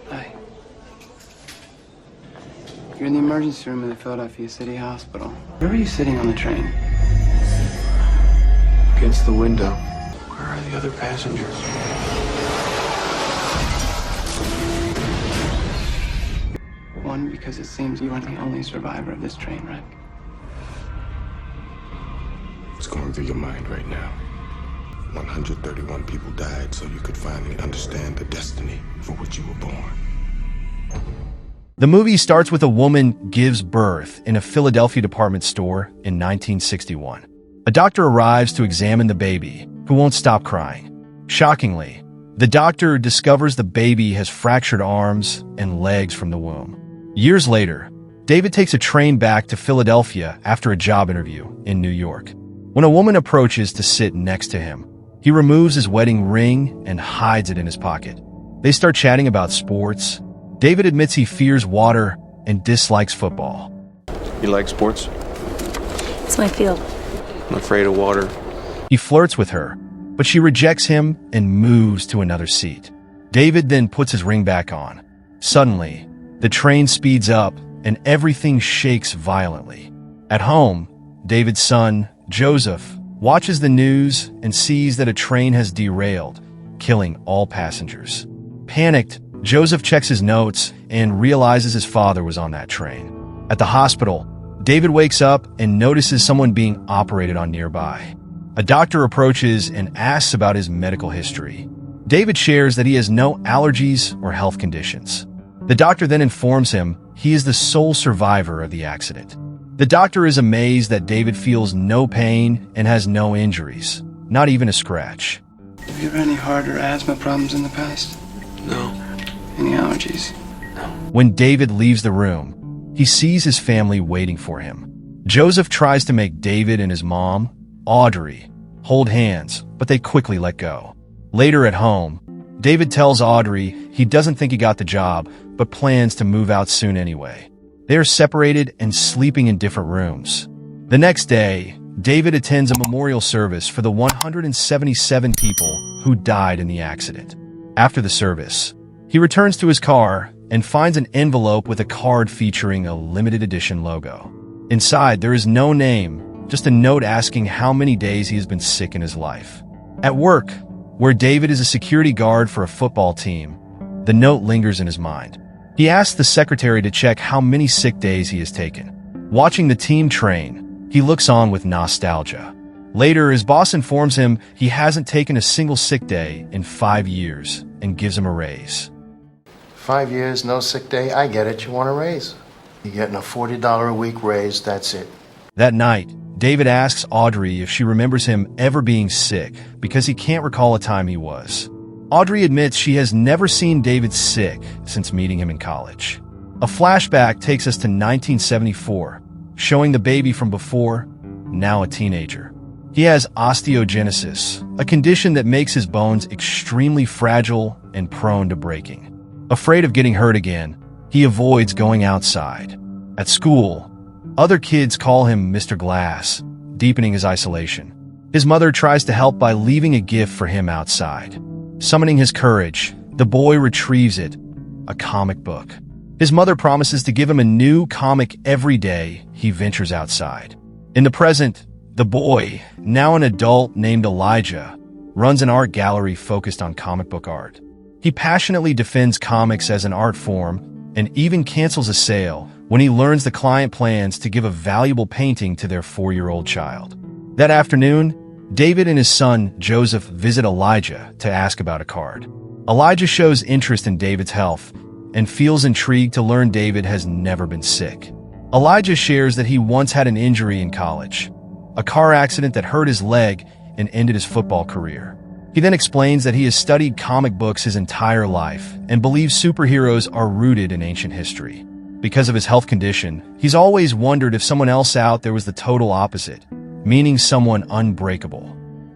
Hi. You're in the emergency room of the Philadelphia City Hospital. Where were you sitting on the train? Against the window. Where are the other passengers? One, because it seems you aren't the only survivor of this train wreck. What's going through your mind right now? 131 people died so you could finally understand the destiny for which you were born. The movie starts with a woman gives birth in a Philadelphia department store in 1961. A doctor arrives to examine the baby, who won't stop crying. Shockingly, the doctor discovers the baby has fractured arms and legs from the womb. Years later, David takes a train back to Philadelphia after a job interview in New York. When a woman approaches to sit next to him, he removes his wedding ring and hides it in his pocket. They start chatting about sports. David admits he fears water and dislikes football. You like sports? It's my field. I'm afraid of water. He flirts with her, but she rejects him and moves to another seat. David then puts his ring back on. Suddenly, the train speeds up and everything shakes violently. At home, David's son, Joseph, watches the news and sees that a train has derailed, killing all passengers. Panicked, Joseph checks his notes and realizes his father was on that train. At the hospital, David wakes up and notices someone being operated on nearby. A doctor approaches and asks about his medical history. David shares that he has no allergies or health conditions. The doctor then informs him he is the sole survivor of the accident. The doctor is amazed that David feels no pain and has no injuries, not even a scratch. Have you had any heart or asthma problems in the past? No. Any allergies? When David leaves the room, he sees his family waiting for him. Joseph tries to make David and his mom, Audrey, hold hands, but they quickly let go. Later at home, David tells Audrey he doesn't think he got the job, but plans to move out soon anyway. They are separated and sleeping in different rooms. The next day, David attends a memorial service for the 177 people who died in the accident. After the service, he returns to his car and finds an envelope with a card featuring a limited edition logo. Inside, there is no name, just a note asking how many days he has been sick in his life. At work, where David is a security guard for a football team, the note lingers in his mind. He asks the secretary to check how many sick days he has taken. Watching the team train, he looks on with nostalgia. Later, his boss informs him he hasn't taken a single sick day in 5 years and gives him a raise. 5 years, no sick day. I get it. You want a raise. You're getting a $40 a week raise. That's it. That night, David asks Audrey if she remembers him ever being sick because he can't recall a time he was. Audrey admits she has never seen David sick since meeting him in college. A flashback takes us to 1974, showing the baby from before, now a teenager. He has osteogenesis, a condition that makes his bones extremely fragile and prone to breaking. Afraid of getting hurt again, he avoids going outside. At school, other kids call him Mr. Glass, deepening his isolation. His mother tries to help by leaving a gift for him outside. Summoning his courage, the boy retrieves it, a comic book. His mother promises to give him a new comic every day he ventures outside. In the present, the boy, now an adult named Elijah, runs an art gallery focused on comic book art. He passionately defends comics as an art form and even cancels a sale when he learns the client plans to give a valuable painting to their 4-year-old child. That afternoon, David and his son, Joseph, visit Elijah to ask about a card. Elijah shows interest in David's health and feels intrigued to learn David has never been sick. Elijah shares that he once had an injury in college, a car accident that hurt his leg and ended his football career. He then explains that he has studied comic books his entire life and believes superheroes are rooted in ancient history. Because of his health condition, he's always wondered if someone else out there was the total opposite, meaning someone unbreakable.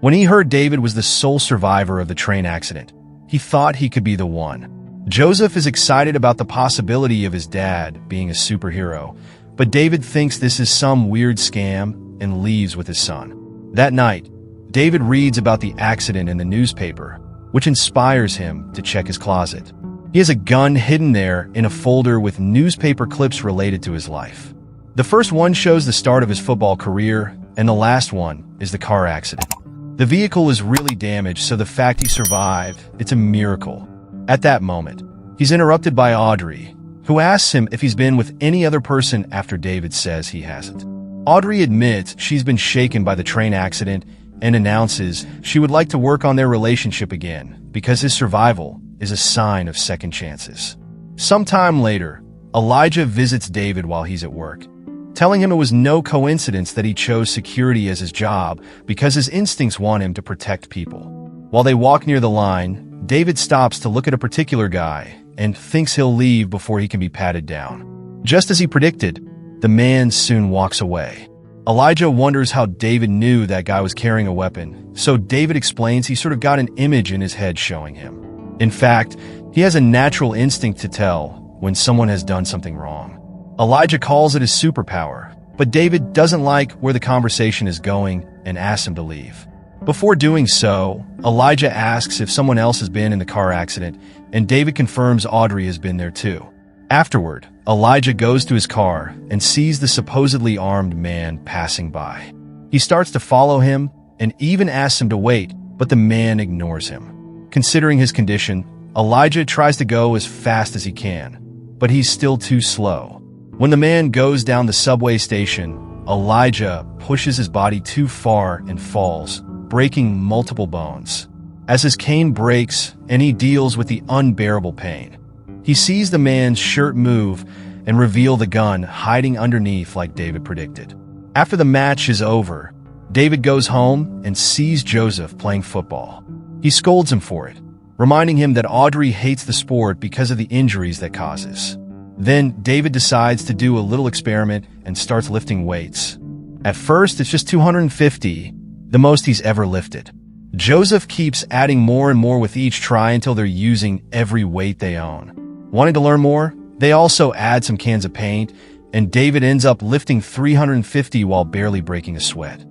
When he heard David was the sole survivor of the train accident, he thought he could be the one. Joseph is excited about the possibility of his dad being a superhero, but David thinks this is some weird scam and leaves with his son. That night, David reads about the accident in the newspaper, which inspires him to check his closet. He has a gun hidden there in a folder with newspaper clips related to his life. The first one shows the start of his football career, and the last one is the car accident. The vehicle is really damaged, so the fact he survived, it's a miracle. At that moment, he's interrupted by Audrey, who asks him if he's been with any other person after David says he hasn't. Audrey admits she's been shaken by the train accident and announces she would like to work on their relationship again because his survival is a sign of second chances. Sometime later, Elijah visits David while he's at work, telling him it was no coincidence that he chose security as his job because his instincts want him to protect people. While they walk near the line, David stops to look at a particular guy and thinks he'll leave before he can be patted down. Just as he predicted, the man soon walks away. Elijah wonders how David knew that guy was carrying a weapon, so David explains he sort of got an image in his head showing him. In fact, he has a natural instinct to tell when someone has done something wrong. Elijah calls it his superpower, but David doesn't like where the conversation is going and asks him to leave. Before doing so, Elijah asks if someone else has been in the car accident, and David confirms Audrey has been there too. Afterward, Elijah goes to his car and sees the supposedly armed man passing by. He starts to follow him and even asks him to wait, but the man ignores him. Considering his condition, Elijah tries to go as fast as he can, but he's still too slow. When the man goes down the subway station, Elijah pushes his body too far and falls, breaking multiple bones. As his cane breaks and he deals with the unbearable pain, he sees the man's shirt move and reveal the gun hiding underneath like David predicted. After the match is over, David goes home and sees Joseph playing football. He scolds him for it, reminding him that Audrey hates the sport because of the injuries that causes. Then David decides to do a little experiment and starts lifting weights. At first, it's just 250, the most he's ever lifted. Joseph keeps adding more and more with each try until they're using every weight they own. Wanting to learn more, they also add some cans of paint, and David ends up lifting 350 while barely breaking a sweat.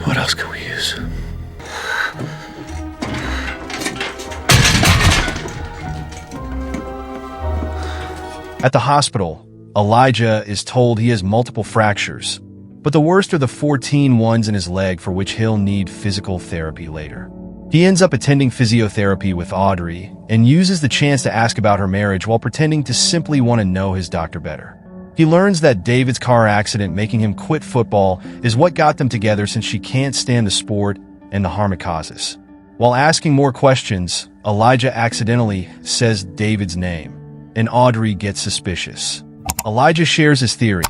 What else can we use? At the hospital, Elijah is told he has multiple fractures, but the worst are the 14 ones in his leg for which he'll need physical therapy later. He ends up attending physiotherapy with Audrey and uses the chance to ask about her marriage while pretending to simply want to know his doctor better. He learns that David's car accident making him quit football is what got them together since she can't stand the sport and the harm it causes. While asking more questions, Elijah accidentally says David's name, and Audrey gets suspicious. Elijah shares his theory,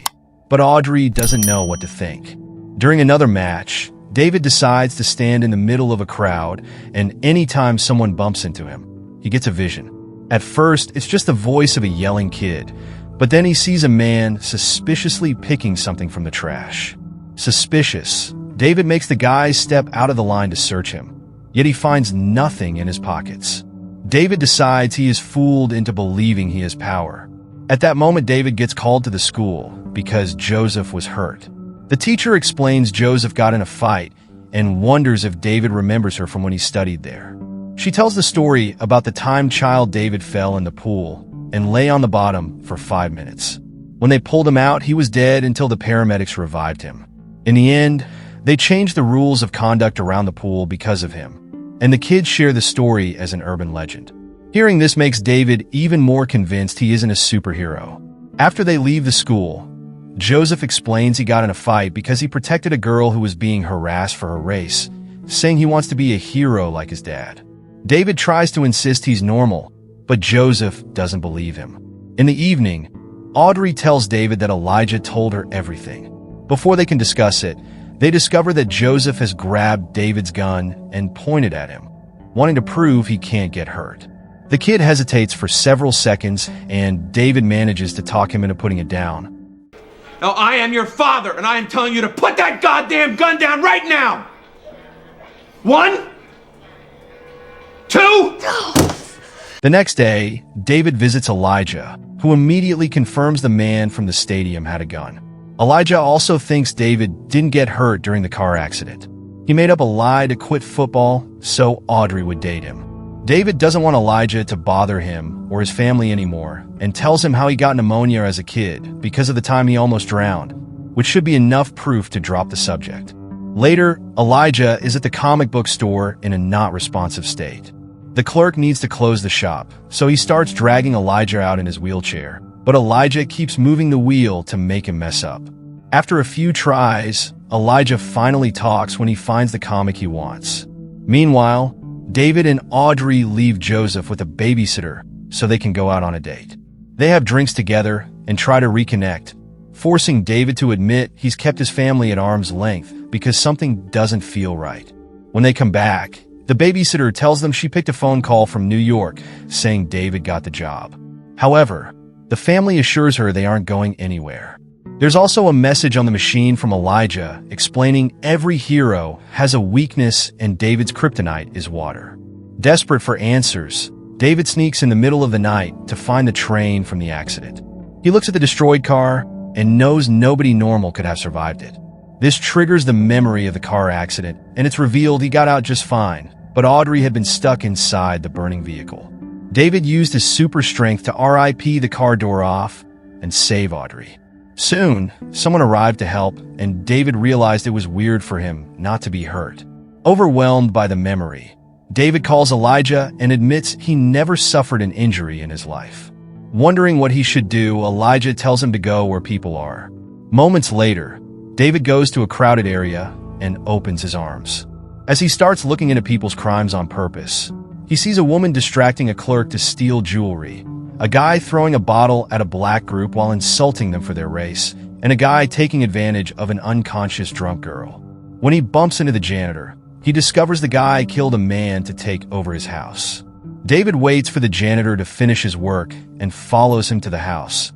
but Audrey doesn't know what to think. During another match, David decides to stand in the middle of a crowd, and anytime someone bumps into him, he gets a vision. At first, it's just the voice of a yelling kid, but then he sees a man suspiciously picking something from the trash. Suspicious, David makes the guy step out of the line to search him, yet he finds nothing in his pockets. David decides he is fooled into believing he has power. At that moment, David gets called to the school because Joseph was hurt. The teacher explains Joseph got in a fight and wonders if David remembers her from when he studied there. She tells the story about the time child David fell in the pool and lay on the bottom for 5 minutes. When they pulled him out, he was dead until the paramedics revived him. In the end, they changed the rules of conduct around the pool because of him, and the kids share the story as an urban legend. Hearing this makes David even more convinced he isn't a superhero. After they leave the school, Joseph explains he got in a fight because he protected a girl who was being harassed for her race, saying he wants to be a hero like his dad. David tries to insist he's normal, but Joseph doesn't believe him. In the evening, Audrey tells David that Elijah told her everything. Before they can discuss it, they discover that Joseph has grabbed David's gun and pointed at him, wanting to prove he can't get hurt. The kid hesitates for several seconds, and David manages to talk him into putting it down. Now, I am your father, and I am telling you to put that goddamn gun down right now! 1, 2... The next day, David visits Elijah, who immediately confirms the man from the stadium had a gun. Elijah also thinks David didn't get hurt during the car accident. He made up a lie to quit football so Audrey would date him. David doesn't want Elijah to bother him or his family anymore and tells him how he got pneumonia as a kid because of the time he almost drowned, which should be enough proof to drop the subject. Later, Elijah is at the comic book store in a not responsive state. The clerk needs to close the shop, so he starts dragging Elijah out in his wheelchair, but Elijah keeps moving the wheel to make him mess up. After a few tries, Elijah finally talks when he finds the comic he wants. Meanwhile, David and Audrey leave Joseph with a babysitter so they can go out on a date. They have drinks together and try to reconnect, forcing David to admit he's kept his family at arm's length because something doesn't feel right. When they come back, the babysitter tells them she picked a phone call from New York saying David got the job. However, the family assures her they aren't going anywhere. There's also a message on the machine from Elijah explaining every hero has a weakness and David's kryptonite is water. Desperate for answers, David sneaks in the middle of the night to find the train from the accident. He looks at the destroyed car and knows nobody normal could have survived it. This triggers the memory of the car accident, and it's revealed he got out just fine, but Audrey had been stuck inside the burning vehicle. David used his super strength to RIP the car door off and save Audrey. Soon, someone arrived to help, and David realized it was weird for him not to be hurt. Overwhelmed by the memory, David calls Elijah and admits he never suffered an injury in his life. Wondering what he should do, Elijah tells him to go where people are. Moments later, David goes to a crowded area and opens his arms. As he starts looking into people's crimes on purpose, he sees a woman distracting a clerk to steal jewelry, a guy throwing a bottle at a black group while insulting them for their race, and a guy taking advantage of an unconscious drunk girl. When he bumps into the janitor, he discovers the guy killed a man to take over his house. David waits for the janitor to finish his work and follows him to the house,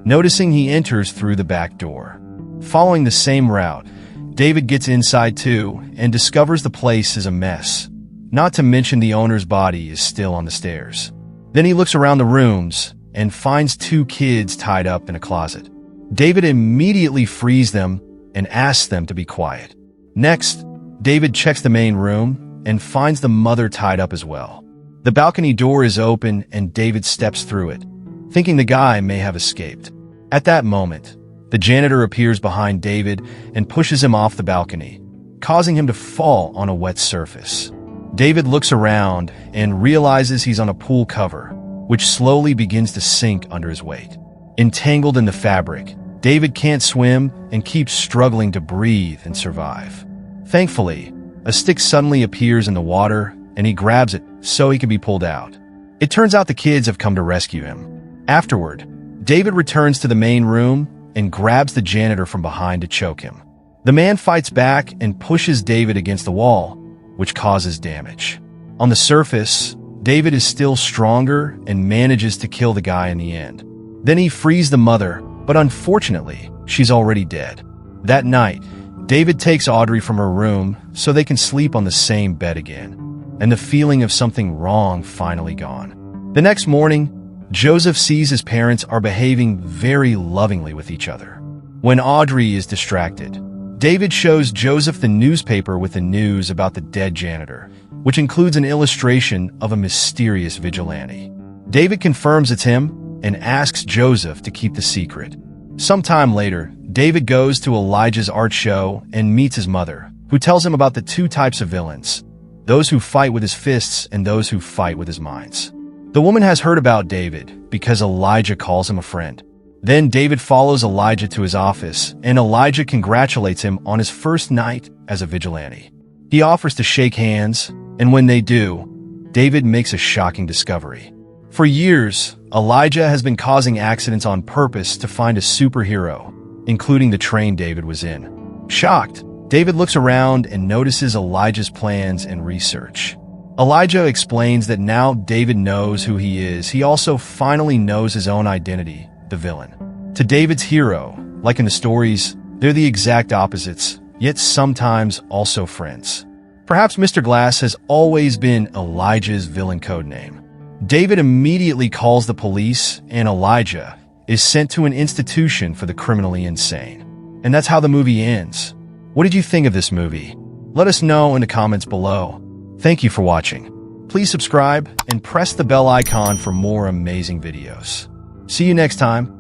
noticing he enters through the back door. Following the same route, David gets inside too and discovers the place is a mess, not to mention the owner's body is still on the stairs. Then he looks around the rooms and finds 2 kids tied up in a closet. David immediately frees them and asks them to be quiet. Next, David checks the main room and finds the mother tied up as well. The balcony door is open and David steps through it, thinking the guy may have escaped. At that moment, the janitor appears behind David and pushes him off the balcony, causing him to fall on a wet surface. David looks around and realizes he's on a pool cover, which slowly begins to sink under his weight. Entangled in the fabric, David can't swim and keeps struggling to breathe and survive. Thankfully, a stick suddenly appears in the water and he grabs it so he can be pulled out. It turns out the kids have come to rescue him. Afterward, David returns to the main room and grabs the janitor from behind to choke him. The man fights back and pushes David against the wall, which causes damage. On the surface, David is still stronger and manages to kill the guy in the end. Then he frees the mother, but unfortunately, she's already dead. That night, David takes Audrey from her room so they can sleep on the same bed again, and the feeling of something wrong finally gone. The next morning, Joseph sees his parents are behaving very lovingly with each other. When Audrey is distracted, David shows Joseph the newspaper with the news about the dead janitor, which includes an illustration of a mysterious vigilante. David confirms it's him and asks Joseph to keep the secret. Sometime later, David goes to Elijah's art show and meets his mother, who tells him about the 2 types of villains, those who fight with his fists and those who fight with his minds. The woman has heard about David because Elijah calls him a friend. Then David follows Elijah to his office, and Elijah congratulates him on his first night as a vigilante. He offers to shake hands, and when they do, David makes a shocking discovery. For years, Elijah has been causing accidents on purpose to find a superhero, including the train David was in. Shocked, David looks around and notices Elijah's plans and research. Elijah explains that now David knows who he is, he also finally knows his own identity, the villain. To David's hero, like in the stories, they're the exact opposites, yet sometimes also friends. Perhaps Mr. Glass has always been Elijah's villain code name. David immediately calls the police, and Elijah is sent to an institution for the criminally insane. And that's how the movie ends. What did you think of this movie? Let us know in the comments below. Thank you for watching. Please please subscribe and press the bell icon for more amazing videos. See you next time.